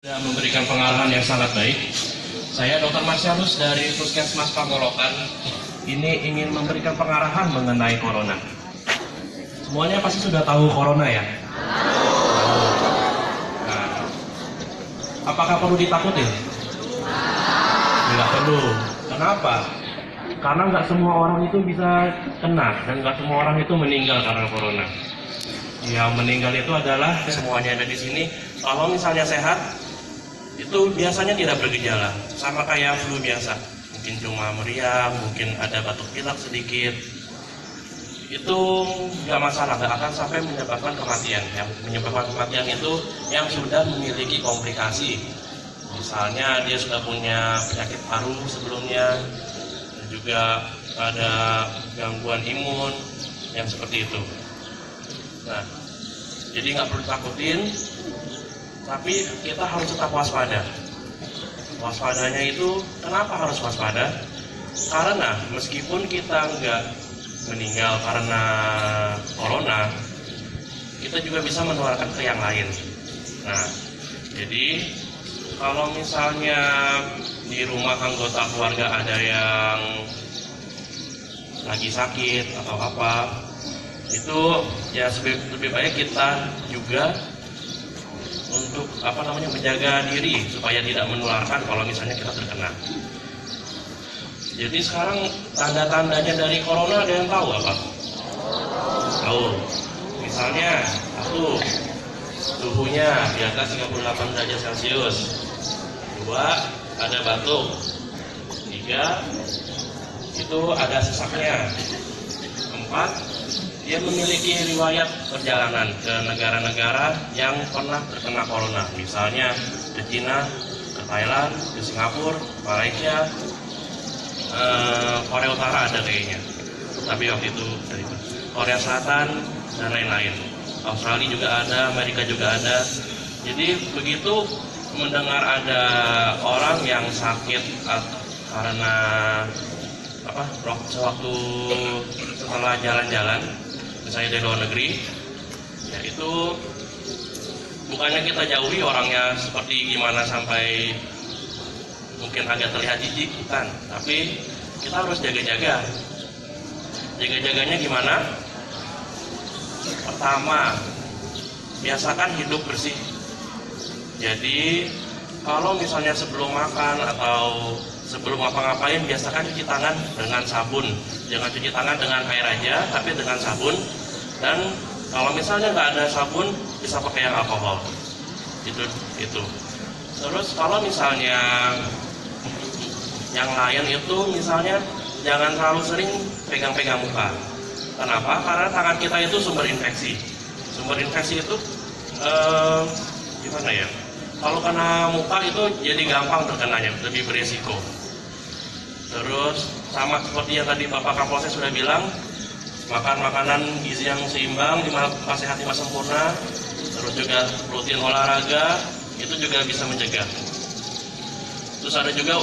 Sudah memberikan pengarahan yang sangat baik. Saya Dr. Marsialus dari Puskesmas Pangolokan. Ini ingin memberikan pengarahan mengenai corona. Semuanya pasti sudah tahu corona ya? Nah, apakah perlu ditakutin? Tidak perlu. Kenapa? Karena nggak semua orang itu bisa kena dan nggak semua orang itu meninggal karena corona. Yang meninggal itu adalah semuanya ada di sini. Kalau misalnya sehat, itu biasanya tidak bergejala, sama kayak flu biasa. Mungkin cuma meriang, mungkin ada batuk pilek sedikit. Itu nggak masalah, nggak akan sampai menyebabkan kematian. Yang menyebabkan kematian itu yang sudah memiliki komplikasi. Misalnya dia sudah punya penyakit paru sebelumnya, dan juga ada gangguan imun yang seperti itu. Nah, jadi nggak perlu takutin. Tapi kita harus tetap waspada. Waspadanya itu kenapa harus waspada? Karena meskipun kita nggak meninggal karena corona, kita juga bisa menularkan ke yang lain. Nah, jadi kalau misalnya di rumah anggota keluarga ada yang lagi sakit atau apa, itu ya lebih baik kita juga untuk menjaga diri supaya tidak menularkan kalau misalnya kita terkena. Jadi sekarang tanda-tandanya dari corona ada yang tahu apa? Tahu. Misalnya satu, suhunya di atas 38 derajat Celcius. Dua, ada batuk. Tiga, itu ada sesaknya. Empat, dia memiliki riwayat perjalanan ke negara-negara yang pernah terkena corona, misalnya ke Cina, ke Thailand, ke Singapura, Malaysia, Korea Utara ada kayaknya, tapi waktu itu Korea Selatan dan lain-lain. Australia juga ada, Amerika juga ada. Jadi begitu mendengar ada orang yang sakit karena sewaktu setelah jalan-jalan, misalnya dari luar negeri, ya itu bukannya kita jauhi orangnya seperti gimana sampai mungkin agak terlihat jijik, bukan, tapi kita harus jaga-jaga. Jaga-jaganya gimana? Pertama, biasakan hidup bersih. Jadi kalau misalnya sebelum makan atau sebelum ngapa-ngapain, biasakan cuci tangan dengan sabun. Jangan cuci tangan dengan air aja, tapi dengan sabun. Dan kalau misalnya nggak ada sabun, bisa pakai yang alkohol. Itu. Terus kalau misalnya yang lain itu, misalnya jangan terlalu sering pegang-pegang muka. Kenapa? Karena tangan kita itu sumber infeksi. Sumber infeksi itu gimana ya? Kalau kena muka itu jadi gampang terkenanya, lebih beresiko. Terus sama seperti yang tadi Bapak Kapolsek sudah bilang, makan makanan gizi yang seimbang, 5 sehat 5 sempurna. Terus juga rutin olahraga, itu juga bisa mencegah. Terus ada juga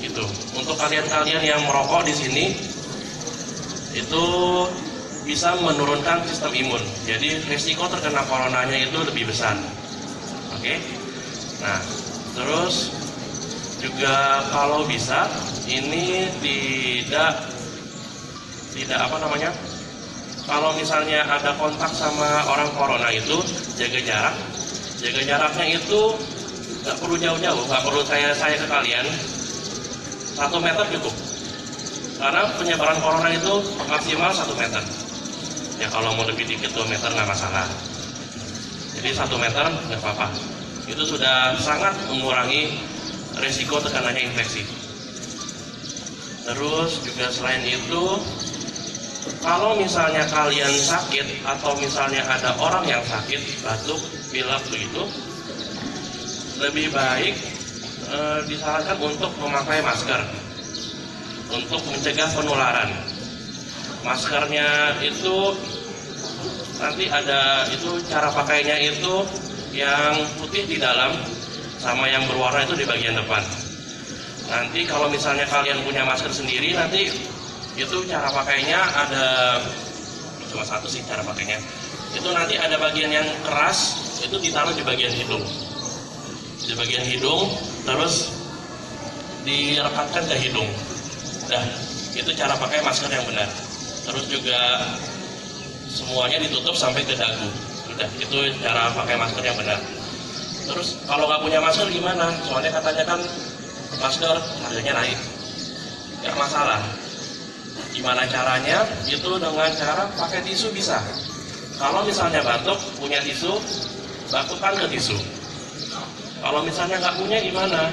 itu untuk kalian-kalian yang merokok di sini, itu bisa menurunkan sistem imun. Jadi risiko terkena coronanya itu lebih besar. Oke? Nah, terus juga kalau bisa ini tidak kalau misalnya ada kontak sama orang corona itu jaga jarak. Jaga jaraknya itu nggak perlu jauh-jauh, nggak perlu saya ke kalian, 1 meter cukup. Karena penyebaran corona itu maksimal 1 meter. Ya kalau mau lebih dikit 2 meter nggak masalah. Jadi 1 meter nggak apa-apa. Itu sudah sangat mengurangi risiko terkenanya infeksi. Terus juga selain itu, kalau misalnya kalian sakit atau misalnya ada orang yang sakit, batuk, pilek begitu, lebih baik disarankan untuk memakai masker untuk mencegah penularan. Maskernya itu nanti ada itu cara pakainya itu yang putih di dalam sama yang berwarna itu di bagian depan. Nanti kalau misalnya kalian punya masker sendiri, nanti itu cara pakainya ada cuma satu sih cara pakainya. Itu nanti ada bagian yang keras, itu ditaruh di bagian hidung. di bagian hidung, terus direkatkan ke hidung. Nah, itu cara pakai masker yang benar. Terus juga semuanya ditutup sampai ke dagu. Udah, itu cara pakai masker yang benar. Terus kalau nggak punya masker gimana? Soalnya katanya kan masker harganya naik. Nggak masalah. Gimana caranya? Itu dengan cara pakai tisu bisa. Kalau misalnya batuk, punya tisu, batukkan ke tisu. Kalau misalnya nggak punya gimana?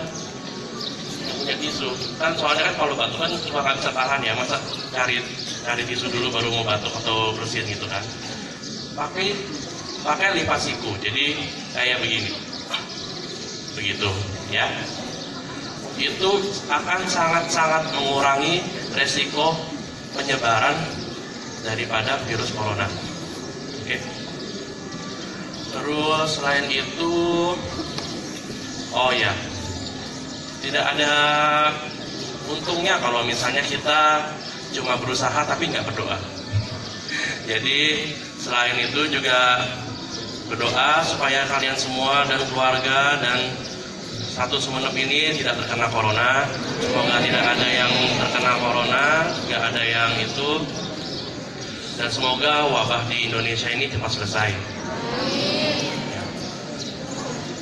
Nggak punya tisu. Kan soalnya kan kalau batuk kan cuma nggak bisa tahan ya. Masa cari tisu dulu baru mau batuk atau bersin gitu kan? Pakai lipat siku. Jadi kayak begini. Begitu ya. Itu akan sangat-sangat mengurangi resiko penyebaran daripada virus corona. Oke. Terus selain itu, oh ya, tidak ada untungnya kalau misalnya kita cuma berusaha tapi nggak berdoa. Jadi selain itu juga berdoa supaya kalian semua dan keluarga dan satu Sumeneb ini tidak terkena corona. Semoga tidak ada yang terkena corona, nggak ada yang itu, dan semoga wabah di Indonesia ini cepat selesai. Ya.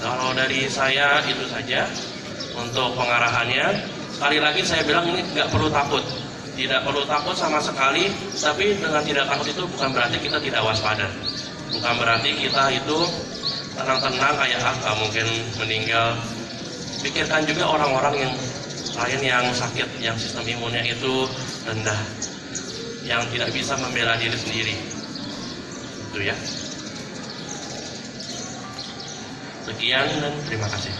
Kalau dari saya itu saja untuk pengarahannya. Sekali lagi saya bilang ini nggak perlu takut, tidak perlu takut sama sekali. Tapi dengan tidak takut itu bukan berarti kita tidak waspada, bukan berarti kita itu tenang-tenang kayak nggak mungkin meninggal. Pikirkan juga orang-orang yang lain yang sakit, yang sistem imunnya itu rendah, yang tidak bisa membela diri sendiri. Itu ya. Sekian dan terima kasih.